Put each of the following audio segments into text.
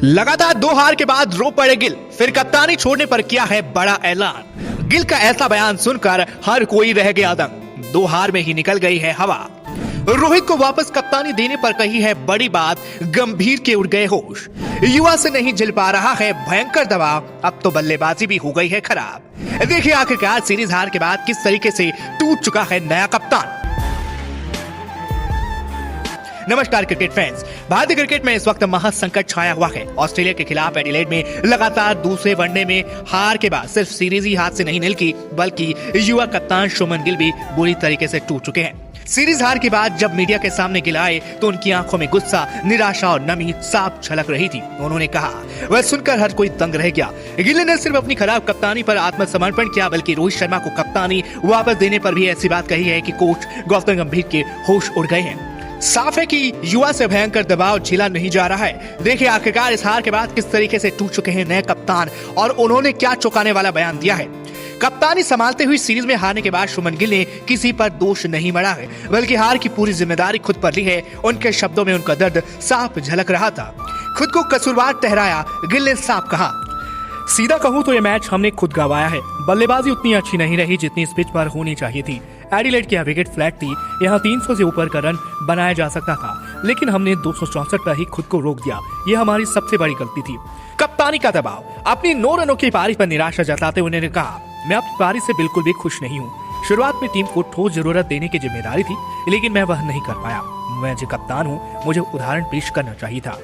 लगातार 2 हार के बाद रो पड़े गिल, फिर कप्तानी छोड़ने पर किया है बड़ा ऐलान। गिल का ऐसा बयान सुनकर हर कोई रह गया दंग। 2 हार में ही निकल गई है हवा। रोहित को वापस कप्तानी देने पर कही है बड़ी बात, गंभीर के उड़ गए होश। युवा से नहीं झेल पा रहा है भयंकर दबाव, अब तो बल्लेबाजी भी हो गई है खराब। देखिए आखिरकार सीरीज हार के बाद किस तरीके से टूट चुका है नया कप्तान। नमस्कार क्रिकेट फैंस, भारतीय क्रिकेट में इस वक्त महासंकट छाया हुआ है। ऑस्ट्रेलिया के खिलाफ एडिलेड में लगातार दूसरे वनडे में हार के बाद सिर्फ सीरीज ही हाथ से नहीं निकली, बल्कि युवा कप्तान शुभमन गिल भी बुरी तरीके से टूट चुके हैं। सीरीज हार के बाद जब मीडिया के सामने गिल आए तो उनकी आंखों में गुस्सा, निराशा और नमी साफ झलक रही थी। उन्होंने कहा, वह सुनकर हर कोई दंग रह गया। गिल ने सिर्फ अपनी खराब कप्तानी पर आत्मसमर्पण किया, बल्कि रोहित शर्मा को कप्तानी वापस देने पर भी ऐसी बात कही है कि कोच गौतम गंभीर के होश उड़ गए हैं। साफ है कि युवा से भयंकर दबाव झेला नहीं जा रहा है। देखिए आखिरकार इस हार के बाद किस तरीके से टूट चुके हैं नए कप्तान और उन्होंने क्या चौंकाने वाला बयान दिया है। कप्तानी संभालते हुई सीरीज में हारने के बाद शुभमन गिल ने किसी पर दोष नहीं मढ़ा है, बल्कि हार की पूरी जिम्मेदारी खुद पर ली है। उनके शब्दों में उनका दर्द साफ झलक रहा था। खुद को कसूरवार ठहराया गिल ने साफ कहा, सीधा कहूं तो ये मैच हमने खुद गंवाया है। बल्लेबाजी उतनी अच्छी नहीं रही जितनी इस पिच पर होनी चाहिए थी। एडिलेड की विकेट फ्लैट थी, यहाँ 300 से ऊपर का रन बनाया जा सकता था, लेकिन हमने 264 पर ही खुद को रोक दिया। ये हमारी सबसे बड़ी गलती थी। कप्तानी का दबाव। अपनी 9 रनों की पारी पर निराशा जताते हुए उन्होंने कहा, मैं अपनी पारी से बिल्कुल भी खुश नहीं हूँ। शुरुआत में टीम को ठोस जरूरत देने की जिम्मेदारी थी, लेकिन मैं वह नहीं कर पाया। मैं जो कप्तान हूँ, मुझे उदाहरण पेश करना चाहिए था।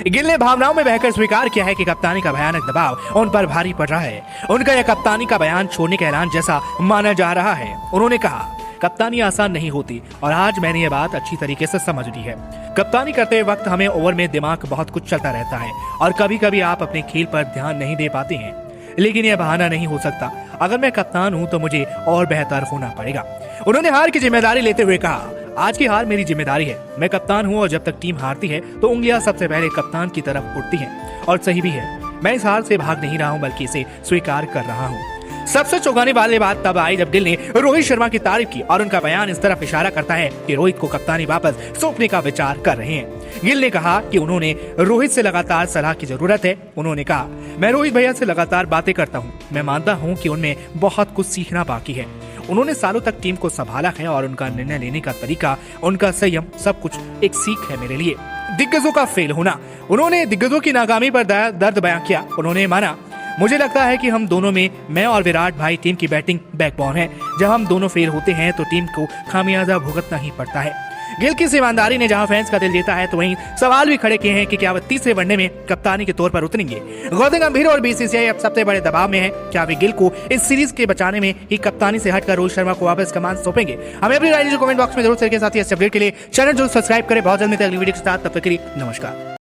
गिल ने भावनाओं में बहकर स्वीकार किया है कि कप्तानी का भयानक दबाव उन पर भारी पड़ रहा है। उनका यह कप्तानी का बयान छोड़ने का ऐलान जैसा माना जा रहा है। उन्होंने कहा, कप्तानी आसान नहीं होती और आज मैंने ये बात अच्छी तरीके से समझ ली है। कप्तानी करते वक्त हमें ओवर में दिमाग बहुत कुछ चलता रहता है और कभी कभी आप अपने खेल पर ध्यान नहीं दे पाते हैं, लेकिन यह बहाना नहीं हो सकता। अगर मैं कप्तान हूं तो मुझे और बेहतर होना पड़ेगा। उन्होंने हार की जिम्मेदारी लेते हुए कहा, आज की हार मेरी जिम्मेदारी है। मैं कप्तान हूं और जब तक टीम हारती है तो उंगलियां सबसे पहले कप्तान की तरफ उठती हैं। और सही भी है, मैं इस हार से भाग नहीं रहा हूं, बल्कि इसे स्वीकार कर रहा हूं। सबसे चौंकाने वाली बात तब आई जब गिल ने रोहित शर्मा की तारीफ की और उनका बयान इस तरफ इशारा करता है कि रोहित को कप्तानी वापस सौंपने का विचार कर रहे हैं। गिल ने कहा कि उन्होंने रोहित से लगातार सलाह की जरूरत है। उन्होंने कहा, मैं रोहित भैया से लगातार बातें करता हूँ। मैं मानता हूँ कि उनमें बहुत कुछ सीखना बाकी है। उन्होंने सालों तक टीम को संभाला है और उनका निर्णय लेने का तरीका, उनका संयम, सब कुछ एक सीख है मेरे लिए। दिग्गजों का फेल होना। उन्होंने दिग्गजों की नाकामी पर दर्द बयां किया। उन्होंने माना, मुझे लगता है कि हम दोनों में, मैं और विराट भाई, टीम की बैटिंग बैकबोन है। जब हम दोनों फेल होते हैं तो टीम को खामियाजा भुगतना ही पड़ता है। गिल की ईमानदारी ने जहां फैंस का दिल जीता है, तो वहीं सवाल भी खड़े किए हैं कि क्या वह तीसरे वनडे में कप्तानी के तौर पर उतरेंगे। गौतम गंभीर और बीसीसीआई अब सबसे बड़े दबाव में है। क्या वे गिल को इस सीरीज के बचाने में ही कप्तानी से हटकर रोहित शर्मा को वापस कमान सौंपेंगे? हमें अपनी राय कमेंट बॉक्स में जरूर शेयर के साथ ही इस अपडेट के लिए चैनल जरूर सब्सक्राइब करें। बहुत जल्द मिलते हैं अगली वीडियो के साथ, तब तक के लिए नमस्कार।